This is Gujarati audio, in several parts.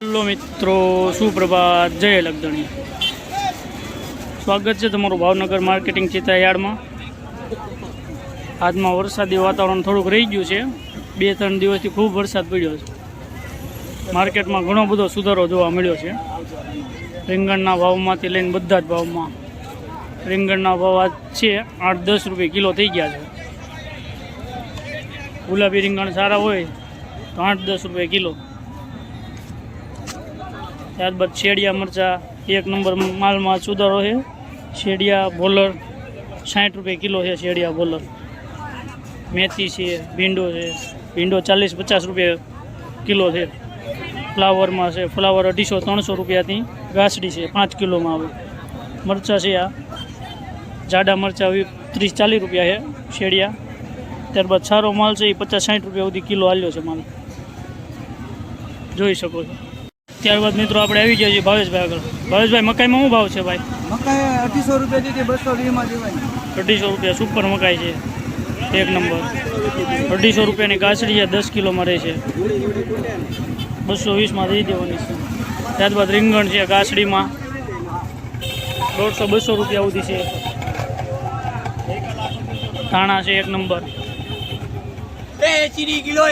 હેલો મિત્રો, સુપ્રભાત, જય લગદણી। સ્વાગત છે તમારું ભાવનગર માર્કેટિંગ ચિત્રા યાર્ડમાં। આજમાં વરસાદી વાતાવરણ થોડુંક રહી ગયું છે। 2-3 દિવસથી ખૂબ વરસાદ પડ્યો છે। માર્કેટમાં ઘણો બધો સુધારો જોવા મળ્યો છે। રીંગણના ભાવમાંથી લઈને બધા જ ભાવમાં રીંગણના ભાવ આજ છે 8-10 રૂપિયા કિલો થઈ ગયા છે। ગુલાબી રીંગણ સારા હોય તો 8-10 રૂપિયા કિલો। ત્યારબાદ શેડિયા મરચાં 1 નંબર માલમાં સુધારો છે। શેડિયા બોલર 60 રૂપિયા કિલો છે। શેડિયા બોલર મેથી છે, ભીંડો છે, ભીંડો 40-50 રૂપિયા કિલો છે। ફ્લાવરમાં છે, ફ્લાવર 250-300 રૂપિયાથી ગાસડી છે, 5 કિલોમાં આવે। મરચાં છે, આ જાડા મરચાં 30-40 રૂપિયા છે શેડિયા। ત્યારબાદ સારો માલ છે એ 50-60 રૂપિયા સુધી કિલો હાલ્યો છે માલ, જોઈ શકો છો। ત્યારબાદ મિત્રો આપણે આવી ગયા છીએ ભાવેશભાઈ આગળ। ભાવેશભાઈ, મકાઈમાં શું ભાવ છે ભાઈ? મકાઈ 250 રૂપિયા દીધી, 220 માં દેવાય। 250 રૂપિયા સુપર મકાઈ છે, 1 નંબર। 250 રૂપિયાની ગાસડી છે, 10 કિલોમાં રહે છે, 220 માં દઈ દેવાની છે। ત્યારબાદ રીંગણ છે ગાસડીમાં 150-200 રૂપિયા સુધી છે। ધાણા છે 1 નંબર, 80 કિલો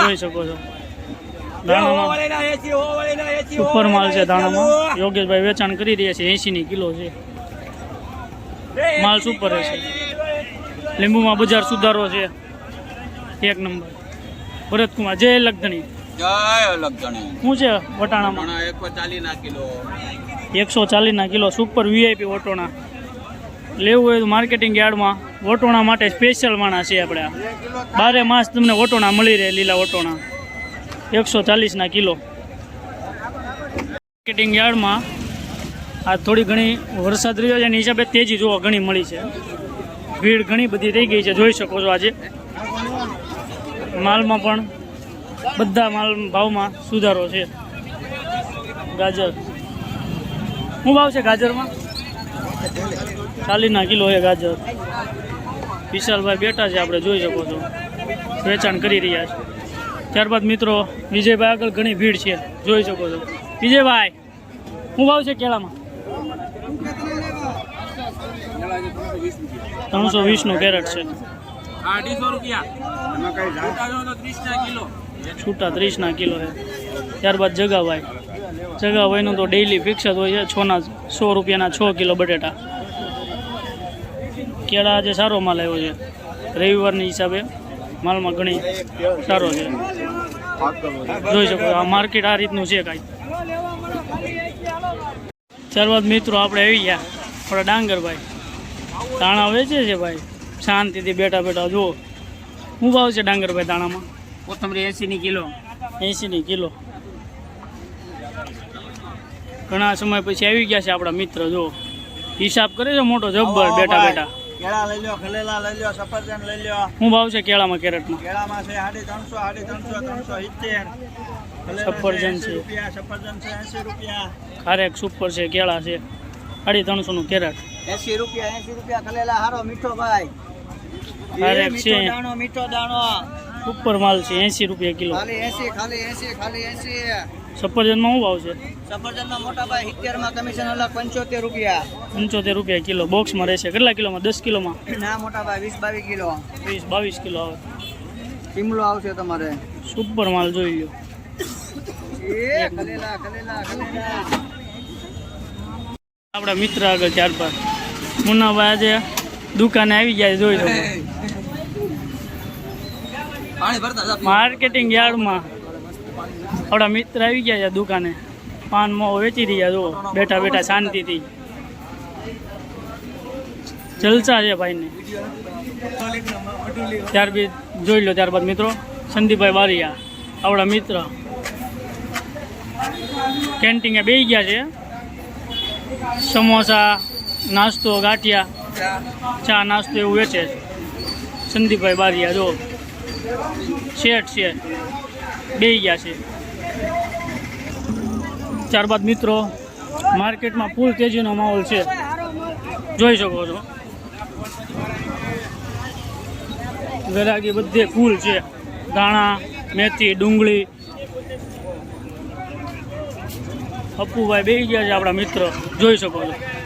જોઈ શકો છો। સુપર માલ છે ધાણામાં, યોગેશભાઈ વેચાણ કરી રહ્યા છે। 80 કિલો છે માલ, સુપર છે। લીંબુમાં બજાર સુધારો છે, 1 નંબર। ભરતકુમાર, જય લગધણી। શું છે વટાણામાં? 140 કિલો સુપર વીઆઈપી વટોણા। લેવું હોય તો માર્કેટિંગ યાર્ડમાં વટોણા માટે સ્પેશિયલ માણસ છે આપણે। 12 માસ તમને વટોણા મળી રહે, લીલા વટોણા 140 કિલો। માર્કેટિંગ યાર્ડમાં આ થોડી ઘણી વરસાદ રહ્યો છે એની હિસાબે તેજી જોવા ઘણી મળી છે। ભીડ ઘણી બધી થઈ ગઈ છે, જોઈ શકો છો। આજે માલમાં પણ બધા માલ ભાવમાં સુધારો છે। ગાજર શું ભાવ છે ગાજરમાં? 40 કિલો છે ગાજર। વિશાલભાઈ બેઠા છે, આપણે જોઈ શકો છો, વેચાણ કરી રહ્યા છે। ત્યારબાદ મિત્રો વિજયભાઈ આગળ ઘણી ભીડ છે, જોઈ શકો છો। વિજયભાઈ, શું ભાવ છે કેળામાં? 320 કેરેટ છે, 250 રૂપિયા છૂટા 30 કિલો છે। ત્યારબાદ જગાભાઈનું તો ડેઈલી ફિક્સ જ હોય છે। 100 રૂપિયાના 6 કિલો બટેટા। કેળા આજે સારો માલ આવ્યો છે, રવિવારની હિસાબે માલમાં ઘણી સારો છે, જોઈ શકો। આ માર્કેટ આ રીતનું છે કાંઈ। ત્યારબાદ મિત્રો આપણે આવી ગયા આપણા ડાંગરભાઈ, ધાણા વેચે છે ભાઈ, શાંતિથી બેઠા બેઠા જુઓ। શું ભાવ છે ડાંગરભાઈ ધાણામાં? કોથમરી 80 કિલો। 80 કિલો। ઘણા સમય પછી આવી ગયા છે આપણા મિત્ર, જો હિસાબ કરે છે મોટો જબ્બર, બેઠા બેઠા। કેળા લઈ લો, ખલેલા લઈ લો, સફરજન લઈ લો। શું ભાવ છે કેળામાં કેરેટમાં? કેળામાં છે 350, 370। સફરજન છે 80 રૂપિયા। ખારેક સુપર છે, કેળા છે 350 નું કેરેટ। 80 રૂપિયા ખલેલા, હારો મીઠો ભાઈ। ખારેક છે, મીઠો દાણો સુપર માલ છે, 80 રૂપિયા કિલો। ખાલી 80। સફરજનમાં શું ભાવ છે? સફરજનમાં મોટા ભાઈ 70 માં કમિશન અલગ 75 રૂપિયા। 75 રૂપિયા કિલો। બોક્સમાં રહેશે કેટલા કિલોમાં? 10 કિલોમાં? ના મોટા ભાઈ 20-22 કિલો। 20-22 કિલો આવે। શિમલો આવશે તમારે, સુપર માલ જોઈ લો। ખલેલા। આપણા મિત્ર આગળ ત્યારબાદ મુન્નાભાઈ આજે દુકાને આવી ગયા, જોઈ લો। માર્કેટિંગ યાર્ડમાં આપણા મિત્ર આવી ગયા છે દુકાને, પાન મોં વેચી રહ્યા, જો બેઠા બેઠા શાંતિથી, જલસા છે ભાઈને। ત્યારબાદ જોઈ લો, ત્યારબાદ મિત્રો સંદીપભાઈ બારિયા આપણા મિત્ર કેન્ટીને બેસી ગયા છે। સમોસા, નાસ્તો, ગાંઠિયા, ચા નાસ્તો એવું વેચે છે સંદીપભાઈ બારિયા, જો શેઠ છે, બેસી ગયા છે। ત્યારબાદ મિત્રો માર્કેટમાં ફૂલ તેજીનો માહોલ છે, જોઈ શકો છો। ગ્રાહકી બધે ફૂલ છે, ધાણા, મેથી, ડુંગળી અપ્પુભાઈ બેસી ગયા છે આપણા મિત્ર જોઈ શકો છો.